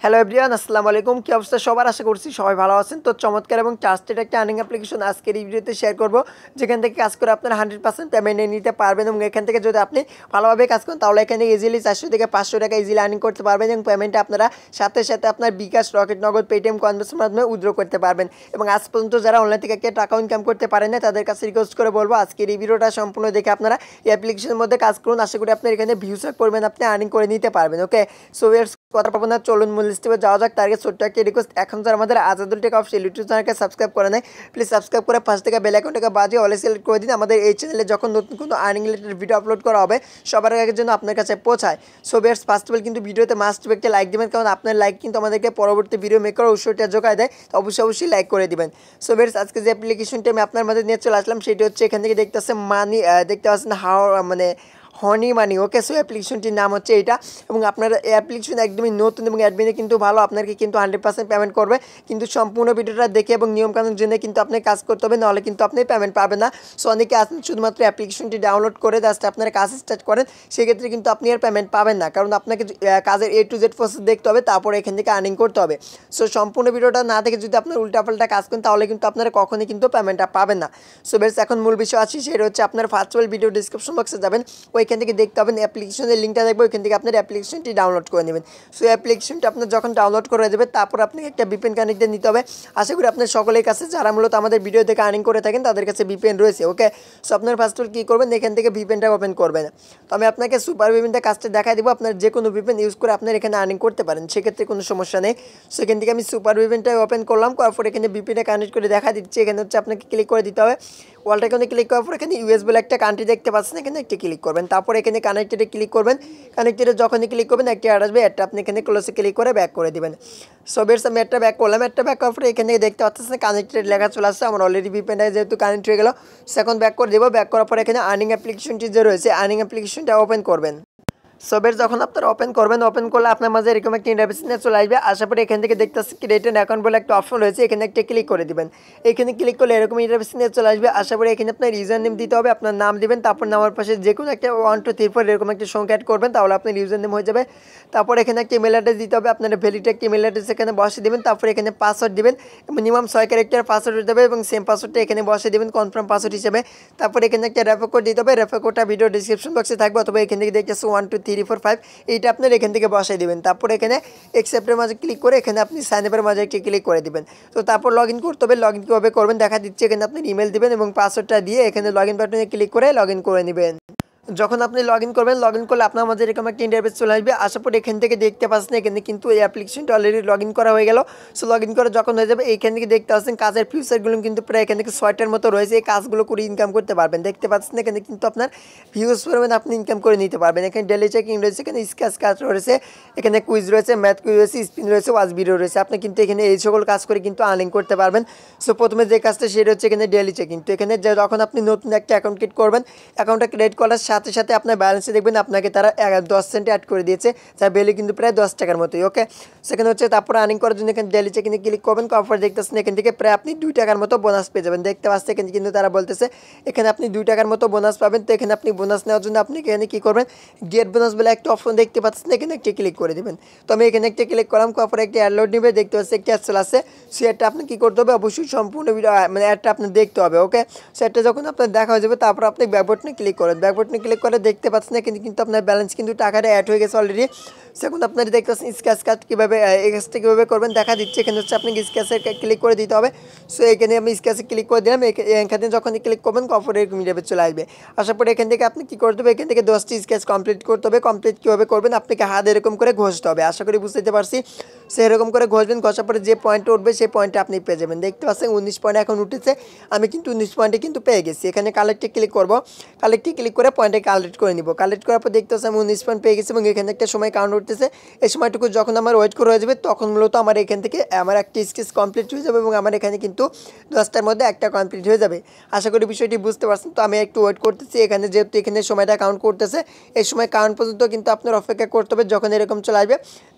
Hello everyone, আসসালামু আলাইকুম। কি অবস্থা সবার? আশা করছি সবাই ভালো আছেন। তো চমৎকার এবং ট্রাস্টেড একটা আর্নিং অ্যাপ্লিকেশন আজকের এই ভিডিওতে শেয়ার করব, যেখান থেকে কাজ করে আপনারা 100% পেমেন্ট নিতে পারবেন। এবং এখান থেকে যদি আপনি ভালোভাবে কাজ করেন তাহলে এখানে ইজিলি 400 থেকে 500 টাকা ইজিলি আর্নিং করতে পারবেন এবং পেমেন্টটা আপনারা সাথে সাথে আপনার বিকাশ, রকেট, নগদ, পেটিএম, কনভার্সের মাধ্যমে উইথড্র করতে পারবেন। এবং আজ পর্যন্ত যারা অনলাইন থেকে টাকা ইনকাম করতে পারেন না তাদের কাছে রিকোয়েস্ট করে বলবো আজকের এই ভিডিওটা সম্পূর্ণ দেখে আপনারা এই অ্যাপ্লিকেশনের মধ্যে কাজ করুন। আশা করি আপনার এখানে ভিউসের পরিমাণ আপনি আর্নিং করে নিতে পারবেন। ওকে, সো কথা পাবো না, চলুন মূল লিস্টে যাওয়া যাক। তার আগে ছোট্ট একটা রিকোয়েস্ট, এখন যারা আমাদের আজাদুল টেক অফিসিয়াল ইউটিউব চ্যানেলকে সাবস্ক্রাইব করে নেয়, প্লিজ সাবস্ক্রাইব করে পাশ থেকে বেল আইকনটাকে বাজিয়ে অলে সিলেক্ট করে দিন। আমাদের এই চ্যানেলে যখন নতুন কোনো আর্নিং রিলেটেড ভিডিও আপলোড করা হবে সবার আগের জন্য আপনার কাছে পৌঁছায়। So Beers, first of all কিন্তু ভিডিওতে মাস্ট একটা লাইক দিবেন, কারণ আপনার লাইক কিন্তু আমাদেরকে পরবর্তী ভিডিও মেক করার উৎসটা যোগায় দেয়। তো অবশ্যই লাইক করে দিবেন। সো বেয়ার্স, আজকে যে অ্যাপ্লিকেশনটি আমি আপনার মধ্যে নিয়ে চলে আসলাম সেটি হচ্ছে, এখান থেকে দেখতে পাচ্ছেন মানি, দেখতে পাচ্ছেন হনি মানি। ওকে, সো অ্যাপ্লিকেশনটির নাম হচ্ছে এটা। এবং আপনার অ্যাপ্লিকেশন একদমই নতুন এবং অ্যাডমিনে কিন্তু ভালো, আপনাকে কিন্তু 100% পেমেন্ট করবে। কিন্তু সম্পূর্ণ ভিডিওটা দেখে এবং নিয়মকানুন জেনে কিন্তু আপনি কাজ করতে হবে, নাহলে কিন্তু আপনি পেমেন্ট পাবেন না। সো অনেকে আসেন শুধুমাত্র অ্যাপ্লিকেশনটি ডাউনলোড করে জাস্ট আপনার কাজ স্টার্ট করেন, সেক্ষেত্রে কিন্তু আপনি আর পেমেন্ট পাবেন না, কারণ আপনাকে কাজের A to Z প্রসেস দেখতে হবে, তারপরে এখান থেকে আর্নিং করতে হবে। সো সম্পূর্ণ ভিডিওটা না দেখে যদি আপনার উল্টাপাল্টা কাজ করেন তাহলে কিন্তু আপনারা কখনোই কিন্তু পেমেন্টটা পাবেন না। সো বেশ, এখন মূল বিষয় আছে, সেটা হচ্ছে আপনার ভার্চুয়াল ভিডিও ডিসক্রিপশন বক্সে যাবেন, ওইখান থেকে দেখতে পাবেন অ্যাপ্লিকেশনের লিঙ্কটা দেখবো, ওইখান থেকে আপনার অ্যাপ্লিকেশনটি ডাউনলোড করে নেবেন। সো অ্যাপ্লিকেশনটি আপনার যখন ডাউনলোড করে দেবে তারপর আপনাকে একটা VPN কানেক্টে নিতে হবে। আশা করি আপনার সকলের কাছে, যারা মূলত আমাদের ভিডিও থেকে আর্নিং করে থাকেন তাদের কাছে VPN রয়েছে। ওকে, সো আপনার ফার্স্ট কী করবেন, এখান থেকে VPNটা ওপেন করবেন। তো আমি আপনাকে সুপার VPNটা কাজটা দেখাই দেবো, আপনার যে কোনো VPN ইউজ করে আপনার এখানে আর্নিং করতে পারেন, সেক্ষেত্রে কোনো সমস্যা নেই। সো এখান থেকে আমি সুপার VPNটা ওপেন করলাম, করার পর এখানে VPNটা কানেক্ট করে দেখা দিচ্ছে। এখানে হচ্ছে আপনাকে ক্লিক করে দিতে হবে। ওয়ালটাকে ক্লিক করার পর এখানে US বলে একটা কান্ট্রি দেখতে পাচ্ছেন, এখানে একটি ক্লিক করবেন। তারপর এখানে কানেক্টেডে ক্লিক করবেন। কানেক্টেডে যখনই ক্লিক করবেন একটি অ্যাড আসবে, একটা আপনি এখানে ক্লোজে ক্লিক করে ব্যাক করে দিবেন। সো বেশ, আমি একটা ব্যাক করলাম। একটা ব্যাক করার পরে এখানে দেখতে পাচ্ছেন কানেক্টেড লেখা চলে আসছে, আমার অলরেডি VPNটা যেহেতু কানেক্ট হয়ে গেল। সো এখন ব্যাক করে দেবো। ব্যাক করার পরে এখানে আর্নিং অ্যাপ্লিকেশনটি যে রয়েছে, আর্নিং অ্যাপ্লিকেশনটা ওপেন করবেন। সো বেশ, যখন আপনারা ওপেন করবেন, ওপেন করলে আপনার মাঝে এরকম একটা ইন্টারফেস নিয়ে চলে আসবে। আশা করি এখান থেকে দেখতে পাচ্ছি ক্রিয়েট অ্যান অ্যাকাউন্ট বলে একটা অপশন রয়েছে, এখানে একটা ক্লিক করে দিবেন। এখানে ক্লিক করলে এরকম ইন্টারফেস নিয়ে চলে আসবে। আশা করি এখানে আপনার ইউজার নেম দিতে হবে, আপনার নাম দিবেন, তারপর নামের পাশে যে কোনো একটা 1 2 3 4 এরকম একটা সংখ্যা অ্যাড করবেন, তাহলে আপনার ইউজার নেম হয়ে যাবে। তারপর এখানে একটা ইমেল অ্যাড্রেস দিতে হবে, আপনার ভ্যালিড একটা ইমেল অ্যাড্রেস এখানে বসে দেবেন। তারপর এখানে পাসওয়ার্ড দিবেন, মিনিমাম 6 ক্যারেক্টার পাসওয়ার্ড দিতে হবে এবং সেম পাসওয়ার্ডটা এখানে বসে দেবেন কনফার্ম পাসওয়ার্ড হিসেবে। তারপর এখানে একটা রেফার কোড দিতে হবে, রেফার কোডটা ভিডিও ডিসক্রিপশন বক্সে থাকবে, অথবা এখান থেকে দেখতেছে 1 2 3 4 5, এইটা আপনার এখান থেকে বসাই দিবেন। তারপর এখানে অ্যাকসেপ্টের মাঝে ক্লিক করে এখানে আপনি সাইন আপের মাঝে একটি ক্লিক করে দিবেন। তো তারপর লগ ইন করতে হবে। লগ ইন কীভাবে করবেন দেখা দিচ্ছে, এখানে আপনি ইমেল দিবেন এবং পাসওয়ার্ডটা দিয়ে এখানে লগ ইন বাটনে ক্লিক করে লগ ইন করে নেবেন। যখন আপনি লগ ইন করবেন, লগ ইন করলে আপনার মাঝে এরকম একটা ইন্টারফেস চলে আসবে। আসার পর এখান থেকে দেখতে পাচ্ছেন এখানে কিন্তু এই অ্যাপ্লিকেশনটা অলরেডি লগ ইন করা হয়ে গেল। সো লগ ইন করে যখন হয়ে যাবে, এইখান থেকে দেখতে পাচ্ছেন কাজের ফিউচারগুলো কিন্তু প্রায় এখান থেকে 6টার মতো রয়েছে। এই কাজগুলো করে ইনকাম করতে পারবেন। দেখতে পাচ্ছেন এখানে কিন্তু আপনার ভিউজ পরিমাণ আপনি ইনকাম করে নিতে পারবেন। এখানে ডেলি চেকিং রয়েছে, এখানে স্ক্যাচ কাজ রয়েছে, এখানে কুইজ রয়েছে, ম্যাথ কুইজ রয়েছে, স্পিন রয়েছে, ওয়াচ ভিডিও রয়েছে। আপনি কিন্তু এখানে এই সকল কাজ করে কিন্তু আর্নিং করতে পারবেন। সো প্রথমে যে কাজটা সেটা হচ্ছে এখানে ডেলি চেকিং। তো এখানে যখন আপনি নতুন একটা অ্যাকাউন্ট ক্রিয়েট করবেন, অ্যাকাউন্টটা ক্রিয়েট করার সাথে সাথে আপনার ব্যালেন্সে দেখবেন আপনাকে তারা 10 সেন্ট অ্যাড করে দিয়েছে, যার ভ্যালু কিন্তু প্রায় 10 টাকার মতোই। ওকে, সেখানে হচ্ছে তারপর আর্নিং করার জন্য এখানে ডেলি চেকিংয়ে ক্লিক করবেন। করার দেখতেছেন এখান থেকে প্রায় আপনি 2 টাকার মতো বোনাস পেয়ে যাবেন। দেখতে পাচ্ছেন এখানে কিন্তু তারা বলতেছে এখানে আপনি 2 টাকার মতো বোনাস পাবেন। তো এখানে আপনি বোনাস নেওয়ার জন্য আপনি এখানে কী করবেন, গেট বোনাস বলে একটা অপশন দেখতে পাচ্ছেন, এখানে একটা ক্লিক করে দেবেন। তো আমি এখানে একটা ক্লিক করলাম, করার পরে একটা অ্যাড লোড নেবে, দেখতে পাচ্ছি একটা অ্যাড চলে আসছে। সে অ্যাডটা আপনি কী করতে হবে, অবশ্যই সম্পূর্ণ ভিডিও মানে অ্যাডটা আপনার দেখতে হবে। ওকে, সেটা যখন আপনার দেখা হয়ে যাবে তারপর আপনি ব্যাক বাটনে ক্লিক করেন। ব্যাক বাটনে ক্লিক করে দেখতে পাচ্ছেন এখানে কিন্তু আপনার ব্যালেন্স কিন্তু টাকাটা অ্যাড হয়ে গেছে অলরেডি। সেখন আপনারা দেখতে পাচ্ছেন স্ক্যাচ কার্ড কীভাবে এই কাজটা কীভাবে করবেন দেখা দিচ্ছে। এখানে হচ্ছে আপনাকে স্ক্যাচে ক্লিক করে দিতে হবে। সো এখানে আমি স্ক্যাচে ক্লিক করে দিলাম। এখানে যখন ক্লিক করবেন কফর এরকম ইন্টারফেস চলে আসবে। আসার পরে এখান থেকে আপনি কী করতে হবে, এখান থেকে 10টি স্ক্যাচ কমপ্লিট করতে হবে। কমপ্লিট কীভাবে করবেন, আপনাকে হাত এরকম করে ঘষতে হবে। আশা করি বুঝতে পারছি। সে এরকম করে ঘষবেন, ঘষার পরে যে পয়েন্ট উঠবে সেই পয়েন্টে আপনি পেয়ে যাবেন। দেখতে পাচ্ছেন 19 পয়েন্ট এখন উঠেছে, আমি কিন্তু 19 পয়েন্টে কিন্তু পেয়ে গেছি। এখানে কালেক্টে ক্লিক করবো, কালেক্টে ক্লিক করে পয়েন্টে কালেক্ট করে নিব। কালেক্ট করার পর দেখতে পাচ্ছি আমি 19 পয়েন্ট পেয়ে গেছি এবং এখানে একটা সময় কাউন্ট উঠতেছে। এই সময়টুকু যখন আমার ওয়েট করে হয়ে যাবে তখন মূলত আমার এখান থেকে আমার একটা স্কেচ কমপ্লিট হয়ে যাবে এবং আমার এখানে কিন্তু 10টার মধ্যে একটা কমপ্লিট হয়ে যাবে। আশা করি বিষয়টি বুঝতে পারছেন। তো আমি একটু ওয়েট করতেছি, এখানে যেহেতু এখানে সময়টা কাউন্ট করতেছে, এই সময় কাউন্ট পর্যন্ত কিন্তু আপনার অপেক্ষা করতে হবে। যখন এরকম চলে আসবে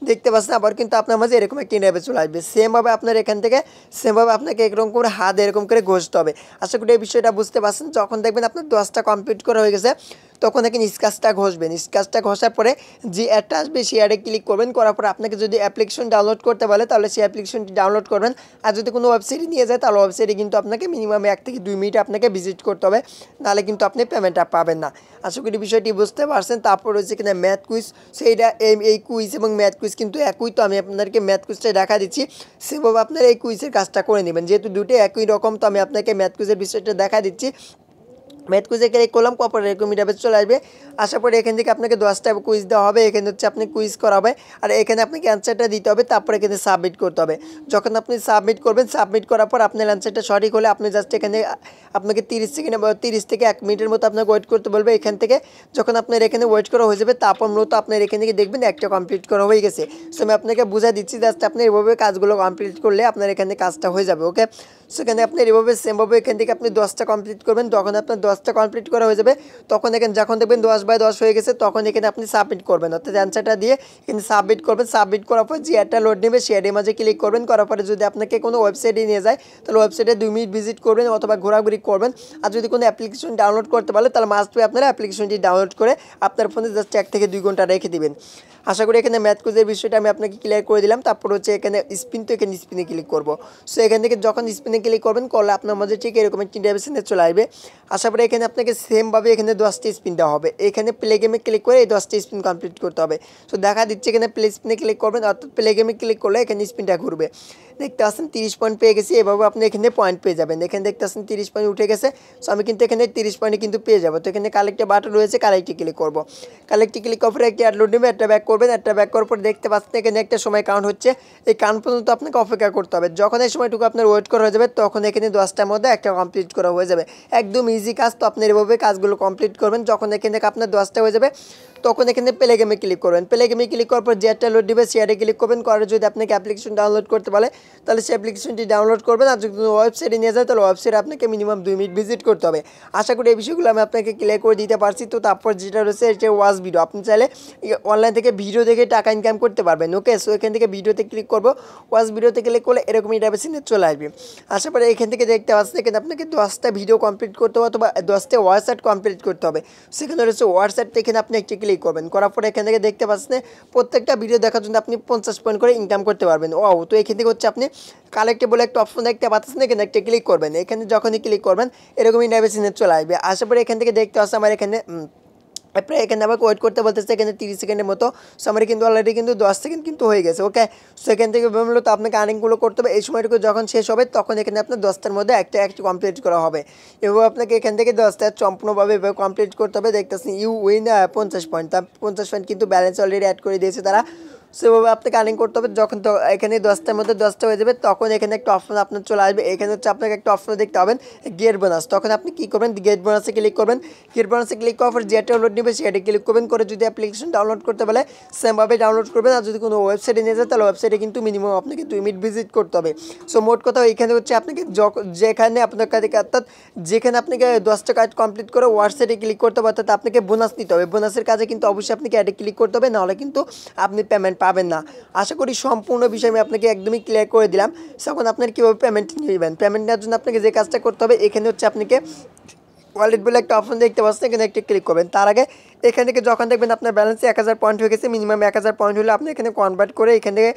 দেখতে পাচ্ছেন আবার কিন্তু আপনার মাঝে এরকম একটা ইন্টারফেস চলে আসবে। সেমভাবে আপনার এখান থেকে সেমভাবে আপনাকে এরকম করে হাত এরকম করে ঘষতে হবে। আশা করি এই বিষয়টা বুঝতে পারছেন। যখন দেখবেন আপনার 10টা কমপ্লিট করা হয়ে গেছে তখন এখানে স্ক্র্যাচটা ঘষবেন। স্ক্র্যাচটা ঘষার পরে যে অ্যাডটা আসবে সেই অ্যাডে ক্লিক করবেন, করার পর আপনাকে যদি অ্যাপ্লিকেশন ডাউনলোড করতে বলে তাহলে সেই অ্যাপ্লিকেশনটি ডাউনলোড করবেন। আর যদি কোনো ওয়েবসাইটে নিয়ে যায় তাহলে ওয়েবসাইটে কিন্তু আপনাকে মিনিমাম 1 থেকে 2 মিনিট আপনাকে ভিজিট করতে হবে, নাহলে কিন্তু আপনি পেমেন্টটা পাবেন না। আশা করি বিষয়টি বুঝতে পারছেন। তারপর হচ্ছে কিনা ম্যাথ কুইজ, সেইটা এই কুইজ এবং ম্যাথ কুইজ কিন্তু একই, তো আমি আপনাদেরকে ম্যাথ কুইজটা দেখা দিচ্ছি, সেভাবে আপনারা এই কুইজের কাজটা করে নেবেন। যেহেতু দুটোই একই রকম, তো আমি আপনাকে ম্যাথ কুইজের বিষয়টা দেখা দিচ্ছি। ম্যাথ কুইজে ক্লিক করলাম, কপর এরকম ইন্টারফেস চলে আসবে। আসার পরে এখান থেকে আপনাকে 10টা কুইজ দেওয়া হবে, এখানে হচ্ছে আপনি কুইজ করা হবে, আর এখানে আপনাকে অ্যান্সারটা দিতে হবে, তারপরে এখানে সাবমিট করতে হবে। যখন আপনি সাবমিট করবেন, সাবমিট করার পর আপনার অ্যান্সারটা সঠিক হলে আপনি জাস্ট এখানে আপনাকে 30 সেকেন্ড বা 30 থেকে 1 মিনিটের মতো আপনাকে ওয়েট করতে বলবে। এখান থেকে যখন আপনার এখানে ওয়েট করা হয়ে যাবে, তারপর মূলত আপনার এখান থেকে দেখবেন একটা কমপ্লিট করা হয়ে গেছে। সো আমি আপনাকে বুঝা দিচ্ছি, জাস্ট আপনি এভাবে কাজগুলো কমপ্লিট করলে আপনার এখানে কাজটা হয়ে যাবে। ওকে, সেখানে আপনি এভাবে সেমভাবে এখান থেকে আপনি 10টা কমপ্লিট করবেন। যখন আপনার 10টা কমপ্লিট করা হয়ে যাবে, তখন এখানে যখন দেখবেন 10/10 হয়ে গেছে, তখন এখানে আপনি সাবমিট করবেন, অর্থাৎ অ্যান্সারটা দিয়ে এখানে সাবমিট করবেন। সাবমিট করার পর যে অ্যাডটা লোড নেবে সেই অ্যাডের মাঝে ক্লিক করবেন। করার পরে যদি আপনাকে কোনো ওয়েবসাইটে নিয়ে যায় তাহলে ওয়েবসাইটে 2 মিনিট ভিজিট করবেন অথবা ঘোরাঘুরি করবেন। আর যদি কোনো অ্যাপ্লিকেশন ডাউনলোড করতে পারে তাহলে মাস্ট বি আপনারা অ্যাপ্লিকেশনটি ডাউনলোড করে আপনার ফোনে জাস্ট 1 থেকে 2 ঘন্টা রেখে দিবেন। আশা করি এখানে ম্যাথ কুইজের বিষয়টা আমি আপনাকে ক্লিয়ার করে দিলাম। তারপর হচ্ছে এখানে স্পিন, তো এখানে স্পিনে ক্লিক করবো। সো এখান থেকে যখন স্পিনে ক্লিক করবেন, করলে আপনার মাঝে ঠিক এরকম একটি ইন্টারফেসে চলে আসবে। আশা করি এখানে আপনাকে সেমভাবে এখানে 10টি স্পিন দেওয়া হবে। এখানে প্লে গেমে ক্লিক করে এই 10টি স্পিন কমপ্লিট করতে হবে। সো দেখা দিচ্ছে এখানে প্লে স্পিনে ক্লিক করবেন, অর্থাৎ প্লে গেমে ক্লিক করলে এখানে স্পিনটা ঘুরবে। দেখতে আসেন 30 পয়েন্ট পেয়ে গেছি। এভাবে আপনি এখানে পয়েন্ট পেয়ে যাবেন। এখানে দেখতে আসেন 30 পয়েন্ট উঠে গেছে। সো আমি কিন্তু এখানে 30 পয়েন্টে কিন্তু পেয়ে যাবো। তো এখানে কালেক্টে বাটন রয়েছে, কালেক্টে ক্লিক করবো। কালেক্টে ক্লিক করার পরে একটি অ্যাড লোড নেবে, একটা ব্যাক করবেন। একটা ব্যাক করার পর দেখতে পাচ্ছেন এখানে একটা সময় কাউন্ট হচ্ছে। এই কাউন্ট পর্যন্ত আপনাকে অপেক্ষা করতে হবে। যখন এই সময়টুকু আপনার ওয়েট করা হয়ে যাবে, তখন এখানে 10টার মধ্যে একটা কমপ্লিট করা হয়ে যাবে। একদম ইজি কাজ। তো আপনি এভাবে কাজগুলো কমপ্লিট করবেন। যখন এখানে থেকে আপনার 10টা হয়ে যাবে, তখন এখানে প্লে গেমে ক্লিক করবেন। প্লে গেমে ক্লিক করার পর যে অ্যাডটা লোড দিবে সেই অ্যাডে ক্লিক করবেন। করে যদি আপনাকে অ্যাপ্লিকেশন ডাউনলোড করতে বলে তাহলে সেই অ্যাপ্লিকেশনটি ডাউনলোড করবেন। আর যদি ওয়েবসাইটে নিয়ে যায় তাহলে ওয়েবসাইটে আপনাকে মিনিমাম 2 মিনিট ভিজিট করতে হবে। আশা করি এই বিষয়গুলো আমি আপনাকে ক্লিয়ার করে দিতে পারছি। তো তারপর যেটা রয়েছে এটা ওয়াচ ভিডিও। আপনি চাইলে অনলাইন থেকে ভিডিও দেখে টাকা ইনকাম করতে পারবেন। ওকে, সো এখান থেকে ভিডিওতে ক্লিক করবো। ওয়াচ ভিডিওতে ক্লিক করলে এরকম ইন্টারফেসে চলে আসবে। আশা করি এখান থেকে দেখতে পাচ্ছেন এখানে আপনাকে 10টা ভিডিও কমপ্লিট করতে হবে অথবা 10টা ওয়াচ অ্যাড কমপ্লিট করতে হবে। সেখানে রয়েছে ওয়াচ অ্যাডটা, এখানে আপনি একটি ক্লিক করবেন। করার পরে এখান থেকে দেখতে পাচ্ছেন প্রত্যেকটা ভিডিও দেখার জন্য আপনি 50 পয়েন্ট করে ইনকাম করতে পারবেন। ও, তো এখান থেকে হচ্ছে আপনি কালেক্টে বলে একটা অপশন দেখতে পাচ্ছেন, এখানে একটা ক্লিক করবেন। এখানে যখনই ক্লিক করবেন এরকম ইন্টারফেসে চলে আসবে। আশা করি এখান থেকে দেখতে পাচ্ছেন আমার এখানে এরপরে এখানে আমাকে ওয়েট করতে বলতেছে এখানে 30 সেকেন্ডের মতো। সো আমার কিন্তু অলরেডি কিন্তু 10 সেকেন্ড কিন্তু হয়ে গেছে। ওকে, সো এখান থেকে মূলত আপনাকে আর্নিংগুলো করতে হবে। এই সময়টুকু যখন শেষ হবে তখন এখানে আপনার 10টার মধ্যে একটা কমপ্লিট করা হবে। এভাবে আপনাকে এখান থেকে 10টা সম্পূর্ণভাবে এভাবে কমপ্লিট করতে হবে। দেখতেছেন ইউ উইন 50 পয়েন্ট। তার 50 পয়েন্ট কিন্তু ব্যালেন্স অলরেডি অ্যাড করে দিয়েছে তারা। সেভাবে আপনাকে আর্নিং করতে হবে। যখন তো এখানে 10টার মধ্যে 10টা হয়ে যাবে তখন এখানে একটা অপশন আপনার চলে আসবে। এখানে হচ্ছে আপনাকে একটা অপশন দেখতে পাবেন গেট বোনাস। তখন আপনি কী করবেন, গেট বোনাসে ক্লিক করবেন। গেট বোনাসে ক্লিক করার পর যেটা ডাউনলোড নেবে সেটা ক্লিক করবেন। করে যদি অ্যাপ্লিকেশন ডাউনলোড করতে বলে সেমভাবে ডাউনলোড করবেন। আর যদি কোনো ওয়েবসাইটে নিয়ে যায় তাহলে ওয়েবসাইটে কিন্তু মিনিমাম আপনাকে 2 মিনিট ভিজিট করতে হবে। সো মোট কথা এখানে হচ্ছে আপনাকে যেখানে আপনার কাছে অর্থাৎ যেখানে আপনাকে 10টা কাজ কমপ্লিট করে ওয়েবসাইটে ক্লিক করতে হবে, অর্থাৎ আপনাকে বোনাস নিতে হবে। বোনাসের কাজে কিন্তু অবশ্যই আপনাকে অ্যাডে ক্লিক করতে হবে, নাহলে কিন্তু আপনি পেমেন্ট পাবেন না। আশা করি সম্পূর্ণ বিষয় আমি আপনাকে একদমই ক্লিয়ার করে দিলাম। এখন আপনার কীভাবে পেমেন্ট নেবেন, পেমেন্ট নেওয়ার জন্য আপনাকে যে কাজটা করতে হবে, এখানে হচ্ছে আপনাকে ওয়ালেট বলে একটা অপশন দেখতে পাচ্ছেন, এখানে একটা ক্লিক করবেন। তার আগে এখান থেকে যখন দেখবেন আপনার ব্যালেন্সে 1000 পয়েন্ট হয়ে গেছে, মিনিমাম 1000 পয়েন্ট হলে আপনি এখানে কনভার্ট করে এখান থেকে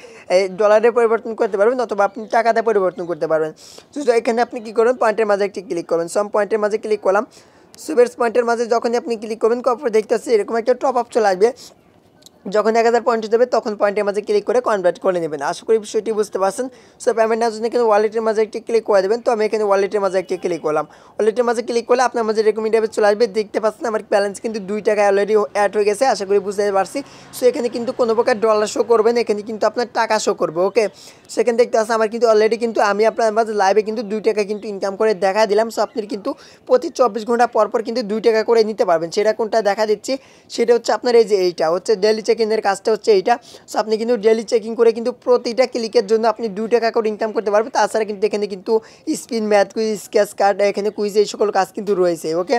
ডলারে পরিবর্তন করতে পারবেন অথবা আপনি টাকাতে পরিবর্তন করতে পারবেন। তো এখানে আপনি কী করবেন, পয়েন্টের মাঝে একটি ক্লিক করবেন। সম পয়েন্টের মাঝে ক্লিক করলাম। সুপার পয়েন্টের মাঝে যখনই আপনি ক্লিক করবেন তারপর দেখতে পাচ্ছি এরকম একটা টপ আপ চলে আসবে। যখন 1000 পয়েন্ট দেবে তখন পয়েন্টের মাঝে ক্লিক করে কনভার্ট করে নেবেন। আশা করি বিষয়টি বুঝতে পারছেন। সো পেমেন্ট নেওয়ার জন্য এখানে ওয়ালেটের মাঝে একটি ক্লিক করে দেবেন। তো আমি এখানে ওয়ালেটের মাঝে একটি ক্লিক করলাম। ওয়ালেটের মাঝে ক্লিক করলে আপনার মাঝে এরকম ইন্টারফেস চলে আসবে। দেখতে পাচ্ছেন আমার ব্যালেন্স কিন্তু 2 টাকা অলরেডি অ্যাড হয়ে গেছে। আশা করি বুঝতে পারছি। সো এখানে কিন্তু কোনো প্রকার ডলার শো করবেন, এখানে কিন্তু আপনার টাকা শো করবে। ওকে, সেখানে দেখতে পাচ্ছেন আমার কিন্তু অলরেডি কিন্তু আমি আপনার মাঝে লাইভে কিন্তু 2 টাকা কিন্তু ইনকাম করে দেখা দিলাম। সো আপনি কিন্তু প্রতি 24 ঘন্টা পর কিন্তু 2 টাকা করে নিতে পারবেন। সেটা কোনটা দেখা দিচ্ছি, সেটা হচ্ছে আপনার এই যে এইটা হচ্ছে ডেইলি চেক ইনের কাজটা হচ্ছে এইটা। সো আপনি কিন্তু ডেইলি চেকিং করে কিন্তু প্রতিটা ক্লিকের জন্য আপনি 2 টাকা করে ইনকাম করতে পারবেন। তাছাড়া কিন্তু এখানে কিন্তু spin, math quiz, sketch card, এখানে কুইজ এই সকল কাজ কিন্তু রয়েছে। ওকে,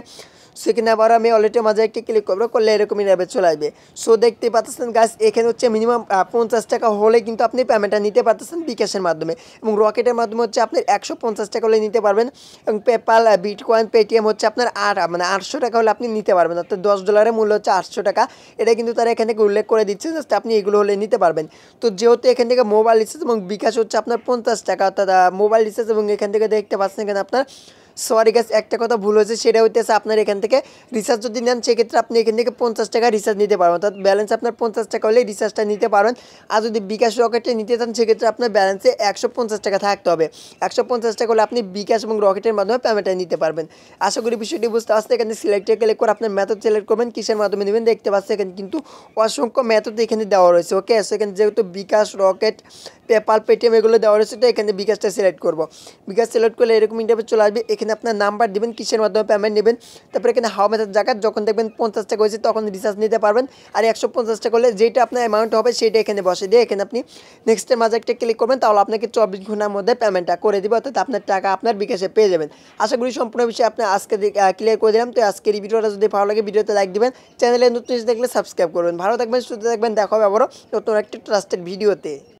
সেখানে আবার আমি ওয়ালেটের মাঝে একটা ক্লিক করবো, করলে এরকমই নেবে চলে আসবে। সো দেখতে পাচ্ছেন গাইস এখানে হচ্ছে মিনিমাম 50 টাকা হলে কিন্তু আপনি পেমেন্টটা নিতে পারতেছেন বিকাশের মাধ্যমে, এবং রকেটের মাধ্যমে হচ্ছে আপনি 150 টাকা হলে নিতে পারবেন, এবং পেপাল, বিটকয়েন, পেটিএম হচ্ছে আপনার 800 টাকা হলে আপনি নিতে পারবেন, অর্থাৎ $10 মূল্য হচ্ছে 800 টাকা। এটা কিন্তু তারা এখান থেকে উল্লেখ করে দিচ্ছে, জাস্ট আপনি এগুলো হলে নিতে পারবেন। তো যেহেতু এখান থেকে মোবাইল রিচার্জ এবং বিকাশ হচ্ছে আপনার 50 টাকা, অর্থাৎ মোবাইল রিচার্জ, এবং এখান থেকে দেখতে পাচ্ছেন এখানে আপনার সরি গাইস একটা কথা ভুল হয়েছে, সেটা হইতেছে আপনার এখান থেকে রিচার্জ যদি নেন সেক্ষেত্রে আপনি এখান থেকে 50 টাকা রিচার্জ নিতে পারবেন, অর্থাৎ ব্যালেন্স আপনার 50 টাকা হলে রিচার্জটা নিতে পারবেন। আর যদি বিকাশ রকেটে নিতে চান সেক্ষেত্রে আপনার ব্যালেন্সে 150 টাকা থাকতে হবে। 150 টাকা হলে আপনি বিকাশ এবং রকেটের মাধ্যমে পেমেন্টটা নিতে পারবেন। আশা করি বিষয়টি বুঝতে পারছেন। এখানে সিলেক্টে ক্লিক করে আপনার মেথড সিলেক্ট করবেন, কিসের মাধ্যমে নেবেন দেখতে পাচ্ছেন এখানে কিন্তু অসংখ্য মেথড এখানে দেওয়া রয়েছে। ওকে, সেখানে যেহেতু বিকাশ, রকেট, পেপাল, পেটিএম এগুলো দেওয়া রয়েছে, তো এখানে বিকাশটা সিলেক্ট করবো। বিকাশ সিলেক্ট করলে এরকম ইন্টারভিউ চলে আসবে। এখানে আপনার নাম্বার দিবেন, কিসের মাধ্যমে পেমেন্ট নেবেন, তারপরে এখানে হাও মেথড জায়গা যখন দেখবেন 50 টাকা হয়েছে তখন রিচার্জ নিতে পারবেন, আর 150 টাকা হলে যেটা আপনার অ্যামাউন্ট হবে সেটা এখানে বসে দিয়ে এখানে আপনি নেক্সটের মাঝে একটা ক্লিক করবেন, তাহলে আপনাকে 24 ঘন্টার মধ্যে পেমেন্টটা করে দেবে, অর্থাৎ আপনার টাকা আপনার বিকাশে পেয়ে যাবেন। আশা করি সম্পূর্ণ বিষয়ে আপনি আজকে ক্লিয়ার করে দিলাম। তো আজকের এই ভিডিওটা যদি ভালো লাগে ভিডিওতে লাইক দিবেন, চ্যানেলে নতুন দেখলে সাবস্ক্রাইব করবেন। ভালো থাকবেন, সুস্থ থাকবেন, দেখা হবে আবারও নতুন একটা ট্রাস্টেড ভিডিওতে।